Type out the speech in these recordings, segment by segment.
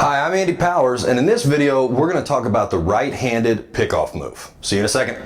Hi, I'm Andy Powers, and in this video, we're going to talk about the right-handed pick-off move. See you in a second.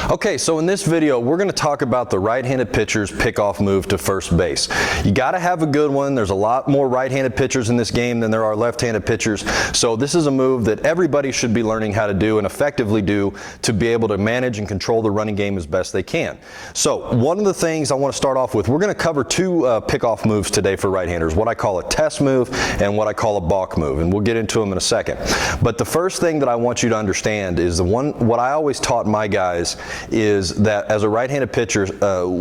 Okay, so in this video, we're going to talk about the right-handed pitcher's pick-off move to first base. You got to have a good one. There's a lot more right-handed pitchers in this game than there are left-handed pitchers. So this is a move that everybody should be learning how to do and effectively do to be able to manage and control the running game as best they can. So one of the things I want to start off with, we're going to cover two pick-off moves today for right-handers, what I call a test move and what I call a balk move, and we'll get into them in a second. But the first thing that I want you to understand is what I always taught my guys is that as a right-handed pitcher,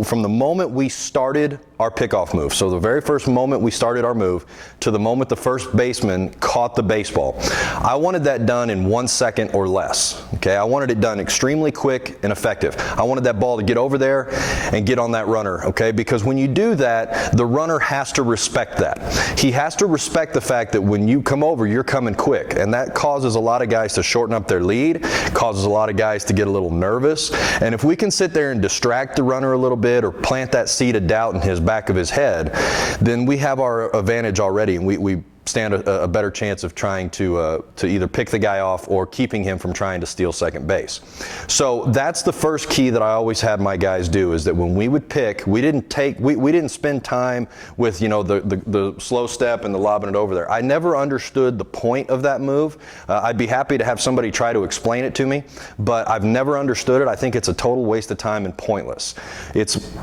from the moment we started our pickoff move, so the very first moment we started our move to the moment the first baseman caught the baseball, I wanted that done in 1 second or less. Okay, I wanted it done extremely quick and effective. I wanted that ball to get over there and get on that runner, okay, because when you do that, the runner has to respect that. He has to respect the fact that when you come over, you're coming quick, and that causes a lot of guys to shorten up their lead, causes a lot of guys to get a little nervous, and if we can sit there and distract the runner a little bit or plant that seed of doubt in his back of his head, then we have our advantage already, and we stand a better chance of trying to either pick the guy off or keeping him from trying to steal second base. So that's the first key that I always had my guys do, is that when we would pick, we didn't spend time with, you know, the slow step and the lobbing it over there. I never understood the point of that move. I'd be happy to have somebody try to explain it to me, but I've never understood it. I think it's a total waste of time and pointless. It's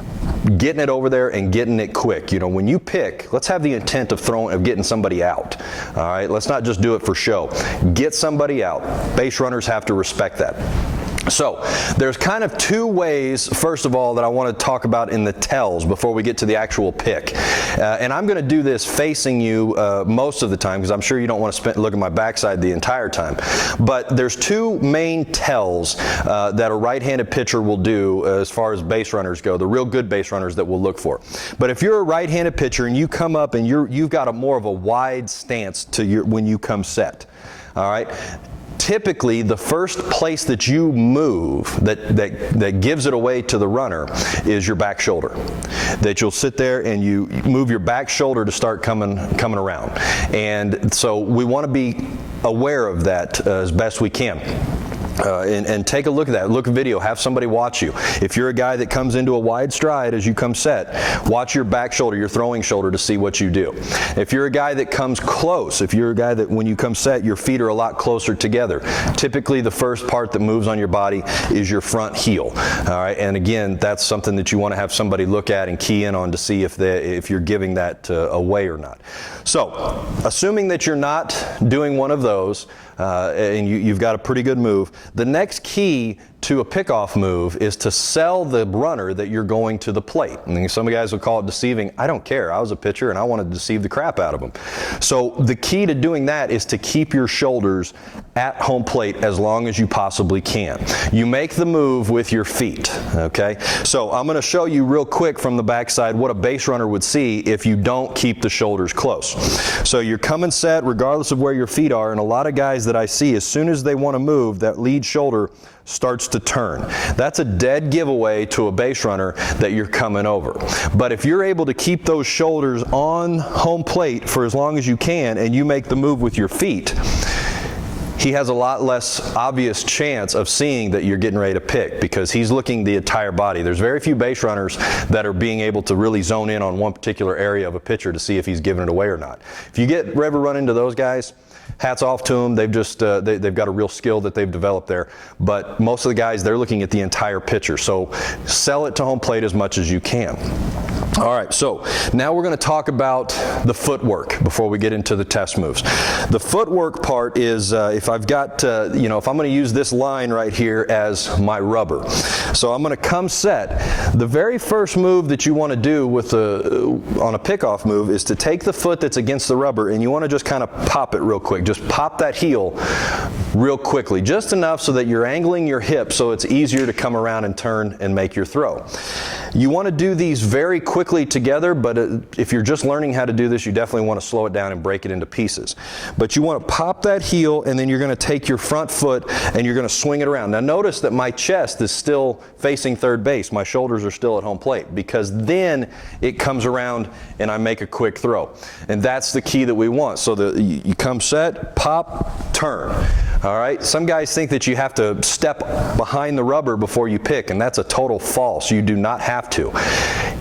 getting it over there and getting it quick. You know, when you pick, let's have the intent of getting somebody out. All right, let's not just do it for show. Get somebody out. Base runners have to respect that. So there's kind of two ways, first of all, that I want to talk about in the tells before we get to the actual pick. And I'm going to do this facing you most of the time, because I'm sure you don't want to look at my backside the entire time. But there's two main tells that a right-handed pitcher will do as far as base runners go, the real good base runners that we'll look for. But if you're a right-handed pitcher and you come up and you've got a more of a wide stance to when you come set, all right? Typically, the first place that you move that gives it away to the runner is your back shoulder. That you'll sit there and you move your back shoulder to start coming around. And so we want to be aware of that as best we can. And take a look at that. Look at video. Have somebody watch you. If you're a guy that comes into a wide stride as you come set, watch your back shoulder, your throwing shoulder, to see what you do. If you're a guy that comes close, if you're a guy that when you come set, your feet are a lot closer together. Typically, the first part that moves on your body is your front heel. All right, and again, that's something that you want to have somebody look at and key in on to see if you're giving that away or not. So, assuming that you're not doing one of those, and you've got a pretty good move, the next key to a pickoff move is to sell the runner that you're going to the plate. And some guys will call it deceiving. I don't care. I was a pitcher and I want to deceive the crap out of them. So the key to doing that is to keep your shoulders at home plate as long as you possibly can. You make the move with your feet, okay? So I'm going to show you real quick from the backside what a base runner would see if you don't keep the shoulders close. So you're coming set regardless of where your feet are, and a lot of guys that I see, as soon as they want to move, that lead shoulder starts to turn. That's a dead giveaway to a base runner that you're coming over. But if you're able to keep those shoulders on home plate for as long as you can, and you make the move with your feet, he has a lot less obvious chance of seeing that you're getting ready to pick, because he's looking the entire body. There's very few base runners that are being able to really zone in on one particular area of a pitcher to see if he's giving it away or not. If you ever run into those guys, hats off to them. They've just they've got a real skill that they've developed there. But most of the guys, they're looking at the entire pitcher. So sell it to home plate as much as you can. All right, so now we're going to talk about the footwork before we get into the test moves. The footwork part is if I've got, if I'm going to use this line right here as my rubber. So I'm going to come set. The very first move that you want to do on a pickoff move is to take the foot that's against the rubber, and you want to just kind of pop it real quick. Just pop that heel real quickly, just enough so that you're angling your hip so it's easier to come around and turn and make your throw. You want to do these very quickly together, but if you're just learning how to do this, you definitely want to slow it down and break it into pieces. But you want to pop that heel, and then you're going to take your front foot and you're going to swing it around. Now notice that my chest is still facing third base. My shoulders are still at home plate, because then it comes around and I make a quick throw. And that's the key that we want. So you come set, pop, turn. All right, some guys think that you have to step behind the rubber before you pick, and that's a total false. You do not have to.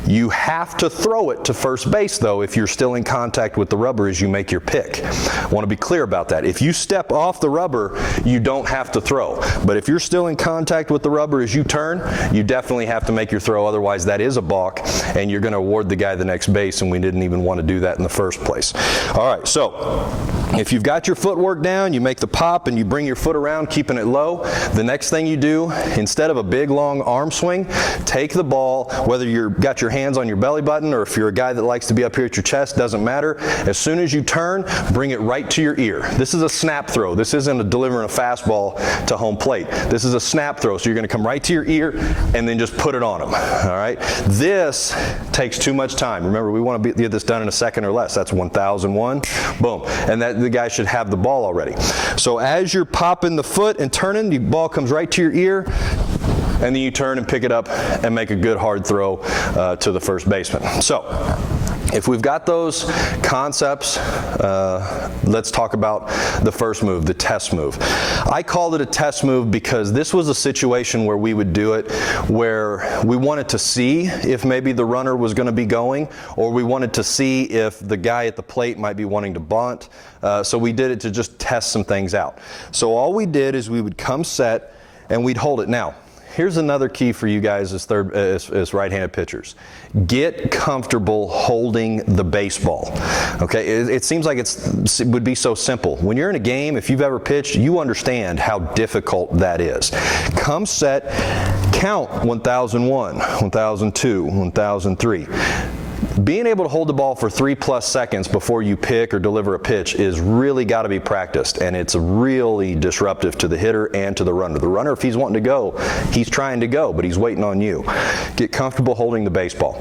You have to throw it to first base, though, if you're still in contact with the rubber as you make your pick. I want to be clear about that. If you step off the rubber, you don't have to throw. But if you're still in contact with the rubber as you turn, you definitely have to make your throw. Otherwise, that is a balk, and you're going to award the guy the next base, and we didn't even want to do that in the first place. All right, so if you've got your footwork down, you make the pop and you bring your foot around, keeping it low. The next thing you do, instead of a big long arm swing, take the ball, whether you've got your hands on your belly button or if you're a guy that likes to be up here at your chest, doesn't matter. As soon as you turn, bring it right to your ear. This is a snap throw. This isn't delivering a fastball to home plate. This is a snap throw, so you're going to come right to your ear and then just put it on them. All right? This takes too much time. Remember, we want to get this done in a second or less. That's 1001. Boom. And the guy should have the ball already. So as you're popping the foot and turning, the ball comes right to your ear, and then you turn and pick it up and make a good hard throw to the first baseman. So if we've got those concepts, let's talk about the first move, the test move. I called it a test move because this was a situation where we would do it where we wanted to see if maybe the runner was going to be going, or we wanted to see if the guy at the plate might be wanting to bunt. So we did it to just test some things out. So all we did is we would come set and we'd hold it. Now, here's another key for you guys as right-handed pitchers. Get comfortable holding the baseball. Okay, it seems like it would be so simple. When you're in a game, if you've ever pitched, you understand how difficult that is. Come set, count 1001, 1002, 1003. Being able to hold the ball for 3+ seconds before you pick or deliver a pitch is really got to be practiced, and it's really disruptive to the hitter and to the runner. The runner, if he's wanting to go, he's trying to go, but he's waiting on you. Get comfortable holding the baseball.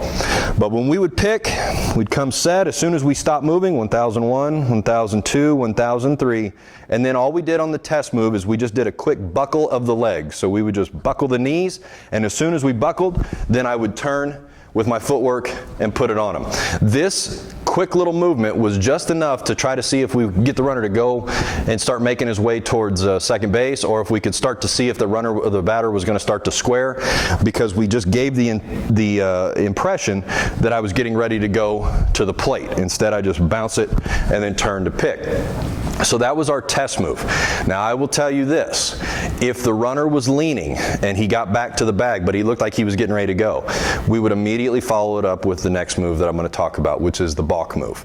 But when we would pick, we'd come set. As soon as we stopped moving, 1001, 1002, 1003, and then all we did on the test move is we just did a quick buckle of the legs. So we would just buckle the knees, and as soon as we buckled, then I would turn with my footwork and put it on him. This quick little movement was just enough to try to see if we could get the runner to go and start making his way towards second base, or if we could start to see if the runner or the batter was going to start to square, because we just gave the impression that I was getting ready to go to the plate. Instead, I just bounce it and then turn to pick. So that was our test move. Now I will tell you this, if the runner was leaning and he got back to the bag, but he looked like he was getting ready to go, we would immediately follow it up with the next move that I'm going to talk about, which is the balk move.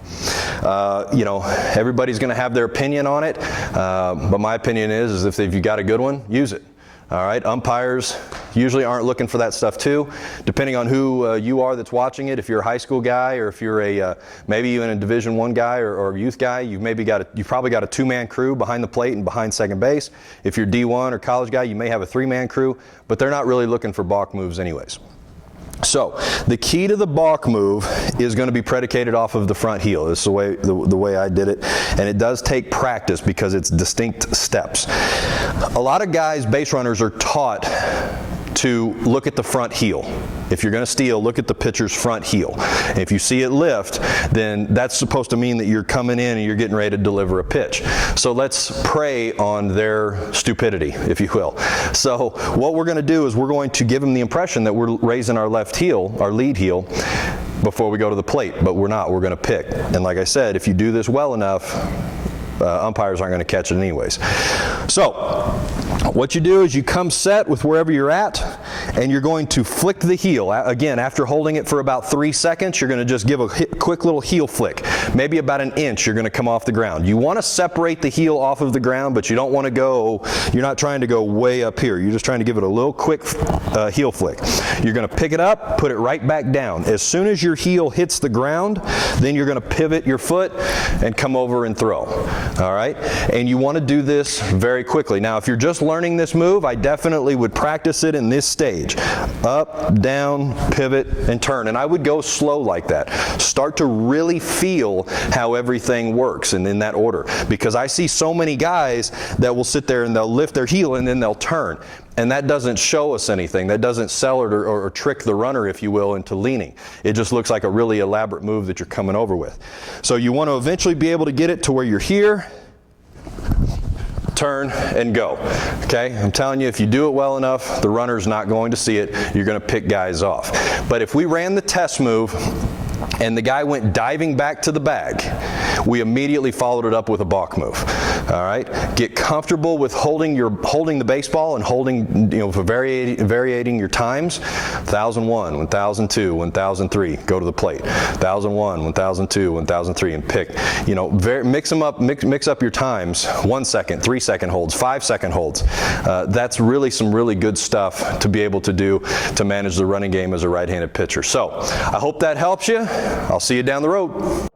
You know, everybody's going to have their opinion on it, but my opinion is if you got a good one, use it. All right, umpires usually aren't looking for that stuff too, depending on who you are that's watching it. If you're a high school guy, or if you're maybe even a Division I guy or a youth guy, you've probably got a two-man crew behind the plate and behind second base. If you're D1 or college guy, you may have a three-man crew, but they're not really looking for balk moves anyways. So the key to the balk move is going to be predicated off of the front heel. This is the way I did it, and it does take practice because it's distinct steps. A lot of guys, base runners, are taught to look at the front heel. If you're going to steal, look at the pitcher's front heel. If you see it lift, then that's supposed to mean that you're coming in and you're getting ready to deliver a pitch. So let's prey on their stupidity, if you will. So what we're going to do is we're going to give them the impression that we're raising our left heel, our lead heel, before we go to the plate, but we're not. We're going to pick. And like I said, if you do this well enough, umpires aren't going to catch it anyways. So what you do is you come set with wherever you're at, and you're going to flick the heel. Again, after holding it for about 3 seconds, you're going to just give a quick little heel flick. maybe about an inch you're going to come off the ground. You want to separate the heel off of the ground, but you don't want to go, you're not trying to go way up here. You're just trying to give it a little quick heel flick. You're going to pick it up, put it right back down. As soon as your heel hits the ground, then you're going to pivot your foot and come over and throw. All right? And you want to do this very quickly. Now, if you're just learning this move, I definitely would practice it in this stage. Up, down, pivot, and turn. And I would go slow like that. Start to really feel how everything works and in that order. Because I see so many guys that will sit there and they'll lift their heel and then they'll turn. And that doesn't show us anything. That doesn't sell it or trick the runner, if you will, into leaning. It just looks like a really elaborate move that you're coming over with. So you want to eventually be able to get it to where you're here, turn, and go. Okay? I'm telling you, if you do it well enough, the runner's not going to see it. You're going to pick guys off. But if we ran the test move and the guy went diving back to the bag, we immediately followed it up with a balk move. All right? Get comfortable with holding the baseball and holding, varying your times. 1001, 1002, 1003, go to the plate. 1001, 1002, 1003, and pick. Mix them up, mix up your times. 1 second, 3 second holds, 5 second holds. That's really some really good stuff to be able to do to manage the running game as a right-handed pitcher. So I hope that helps you. I'll see you down the road.